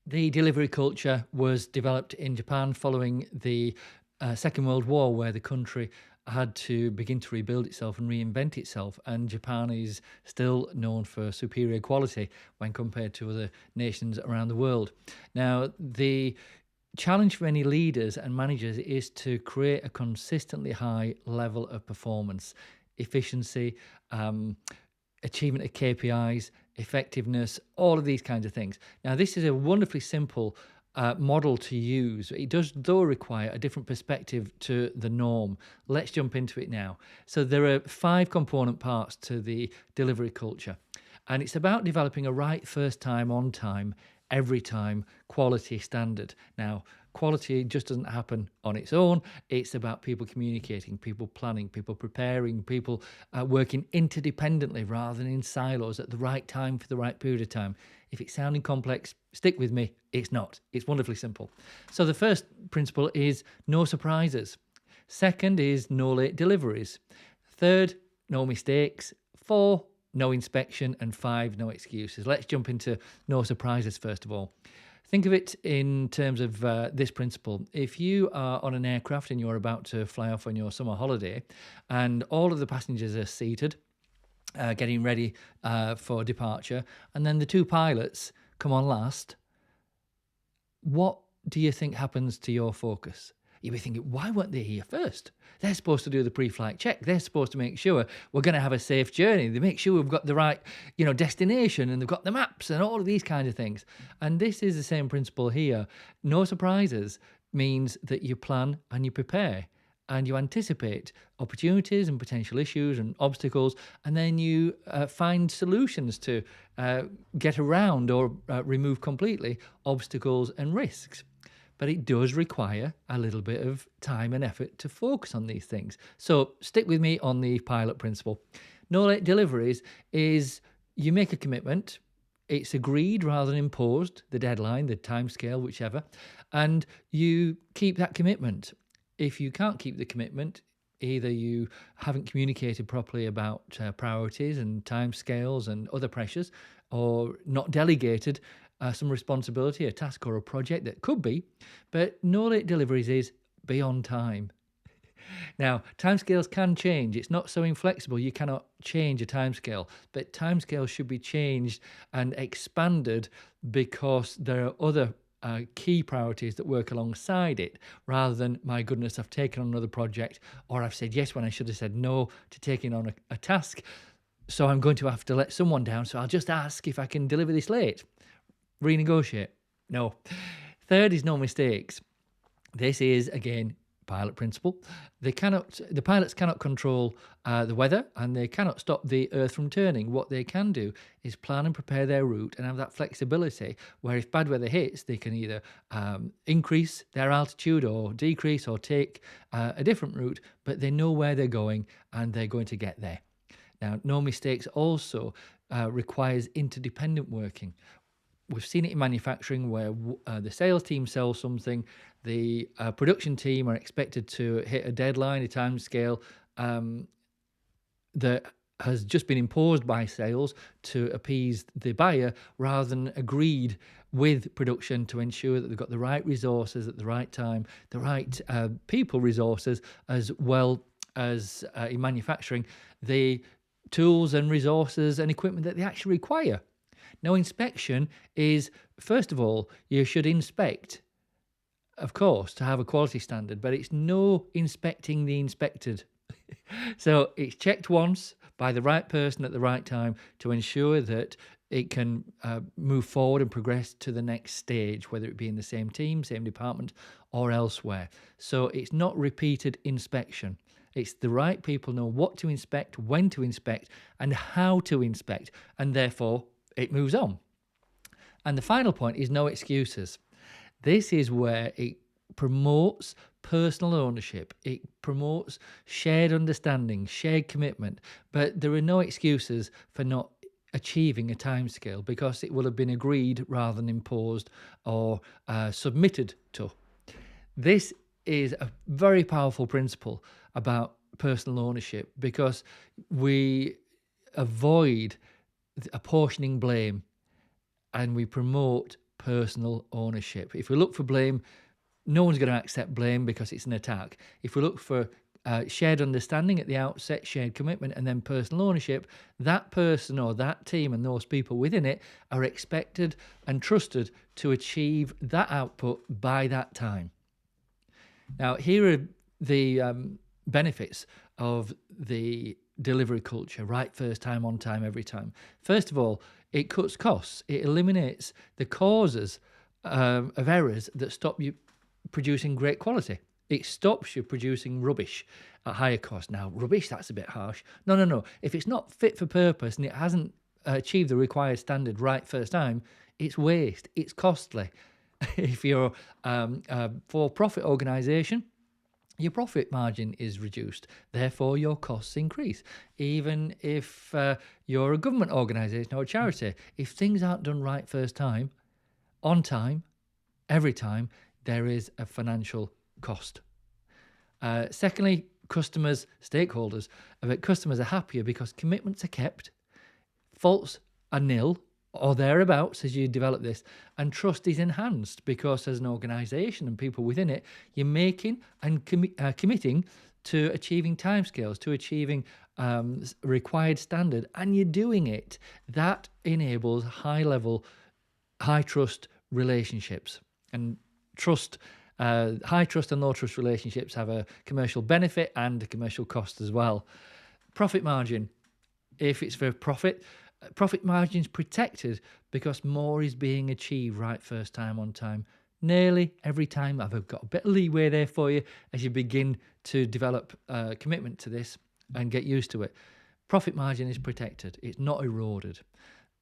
The delivery culture was developed in Japan following the Second World War, where the country had to begin to rebuild itself and reinvent itself. And Japan is still known for superior quality when compared to other nations around the world. Now, the challenge for any leaders and managers is to create a consistently high level of performance, efficiency, um, achievement of KPIs, effectiveness, all of these kinds of things. Now, this is a wonderfully simple model to use. It does, though, require a different perspective to the norm. Let's jump into it now. So, there are 5 component parts to the delivery culture, and it's about developing a right first time, on time, every time quality standard. Now, quality just doesn't happen on its own. It's about people communicating, people planning, people preparing, people working interdependently rather than in silos at the right time for the right period of time. If it's sounding complex, stick with me. It's not. It's wonderfully simple. So the first principle is no surprises. Second is no late deliveries. Third, no mistakes. 4, no inspection. And 5, no excuses. Let's jump into no surprises first of all. Think of it in terms of this principle. If you are on an aircraft and you're about to fly off on your summer holiday, and all of the passengers are seated, getting ready for departure, and then the 2 pilots come on last, what do you think happens to your focus? You'll be thinking, why weren't they here first? They're supposed to do the pre-flight check. They're supposed to make sure we're going to have a safe journey. They make sure we've got the right, destination, and they've got the maps and all of these kinds of things. And this is the same principle here. No surprises means that you plan and you prepare and you anticipate opportunities and potential issues and obstacles, and then you find solutions to get around or remove completely obstacles and risks. But it does require a little bit of time and effort to focus on these things. So stick with me on the pilot principle. No late deliveries is you make a commitment, it's agreed rather than imposed, the deadline, the timescale, whichever, and you keep that commitment. If you can't keep the commitment, either you haven't communicated properly about priorities and timescales and other pressures, or not delegated some responsibility, a task or a project that could be, but no late deliveries is be on time. Now, timescales can change. It's not so inflexible. You cannot change a timescale, but timescales should be changed and expanded because there are other key priorities that work alongside it, rather than, my goodness, I've taken on another project, or I've said yes when I should have said no to taking on a task. So I'm going to have to let someone down. So I'll just ask if I can deliver this late. Renegotiate. No. Third is no mistakes. This is, again, pilot principle. The pilots cannot control the weather, and they cannot stop the earth from turning. What they can do is plan and prepare their route and have that flexibility where if bad weather hits, they can either increase their altitude or decrease or take a different route, but they know where they're going and they're going to get there. Now, no mistakes also requires interdependent working. We've seen it in manufacturing where the sales team sells something, the production team are expected to hit a deadline, a time scale that has just been imposed by sales to appease the buyer rather than agreed with production to ensure that they've got the right resources at the right time, the right people resources, as well as in manufacturing, the tools and resources and equipment that they actually require. Now, inspection is, first of all, you should inspect, of course, to have a quality standard, but it's no inspecting the inspected. So it's checked once by the right person at the right time to ensure that it can move forward and progress to the next stage, whether it be in the same team, same department, or elsewhere. So it's not repeated inspection. It's the right people know what to inspect, when to inspect, and how to inspect, and therefore it moves on. And the final point is no excuses. This is where it promotes personal ownership. It promotes shared understanding, shared commitment. But there are no excuses for not achieving a timescale because it will have been agreed rather than imposed or submitted to. This is a very powerful principle about personal ownership because we avoid apportioning blame and we promote personal ownership. If we look for blame, no one's going to accept blame because it's an attack. If we look for shared understanding at the outset, shared commitment, and then personal ownership, that person or that team and those people within it are expected and trusted to achieve that output by that time. Now, here are the benefits of the delivery culture, right first time, on time, every time. First of all, it cuts costs. It eliminates the causes of errors that stop you producing great quality. It stops you producing rubbish at higher cost. Now, rubbish, that's a bit harsh. No. If it's not fit for purpose and it hasn't achieved the required standard right first time, it's waste. It's costly. If you're a for-profit organisation, your profit margin is reduced. Therefore, your costs increase. Even if you're a government organisation or a charity, if things aren't done right first time, on time, every time, there is a financial cost. Secondly, customers, stakeholders, customers are happier because commitments are kept, faults are nil or thereabouts as you develop this, and trust is enhanced because as an organisation and people within it, you're making and committing to achieving timescales, to achieving required standard, and you're doing it. That enables high trust relationships. And trust, high trust and low trust relationships have a commercial benefit and a commercial cost as well. Profit margin, if it's for profit margin is protected because more is being achieved right first time, on time, nearly every time. I've got a bit of leeway there for you as you begin to develop commitment to this and get used to it. Profit margin is protected. It's not eroded.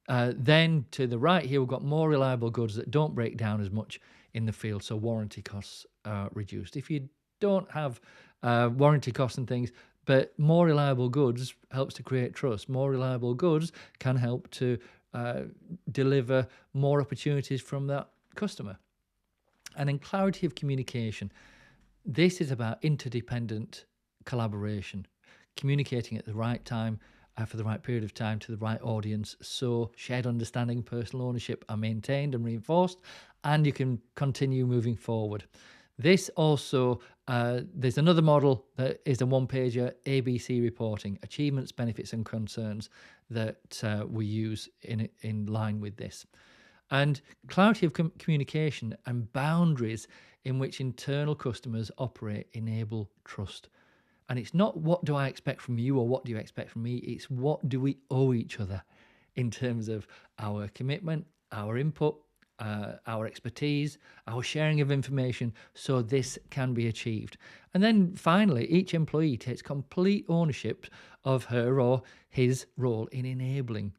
Then to the right here, we've got more reliable goods that don't break down as much in the field, so warranty costs are reduced. If you don't have warranty costs and things, but more reliable goods helps to create trust. More reliable goods can help to deliver more opportunities from that customer. And then clarity of communication. This is about interdependent collaboration, communicating at the right time, for the right period of time to the right audience, so shared understanding, personal ownership are maintained and reinforced, and you can continue moving forward. This also, there's another model that is a one-pager, ABC reporting, achievements, benefits and concerns that we use in line with this. And clarity of communication and boundaries in which internal customers operate enable trust. And it's not what do I expect from you or what do you expect from me, it's what do we owe each other in terms of our commitment, our input, our expertise, our sharing of information, so this can be achieved. And then finally, each employee takes complete ownership of her or his role in enabling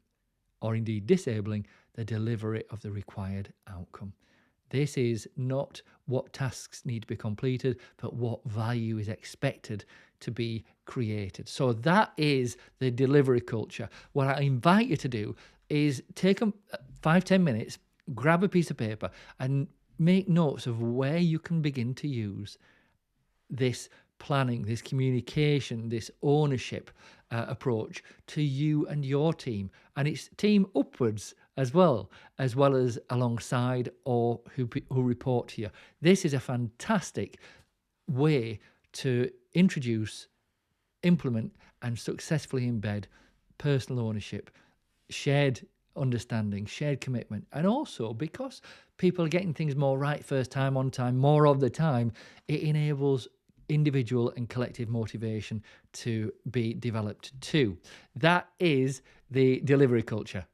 or indeed disabling the delivery of the required outcome. This is not what tasks need to be completed, but what value is expected to be created. So that is the delivery culture. What I invite you to do is take 5-10 minutes, grab a piece of paper and make notes of where you can begin to use this planning, this communication, this ownership approach to you and your team. And it's team upwards as well as alongside or who report to you. This is a fantastic way to introduce, implement and successfully embed personal ownership, shared understanding, shared commitment. And also because people are getting things more right first time, on time, more of the time, it enables individual and collective motivation to be developed too. That is the delivery culture.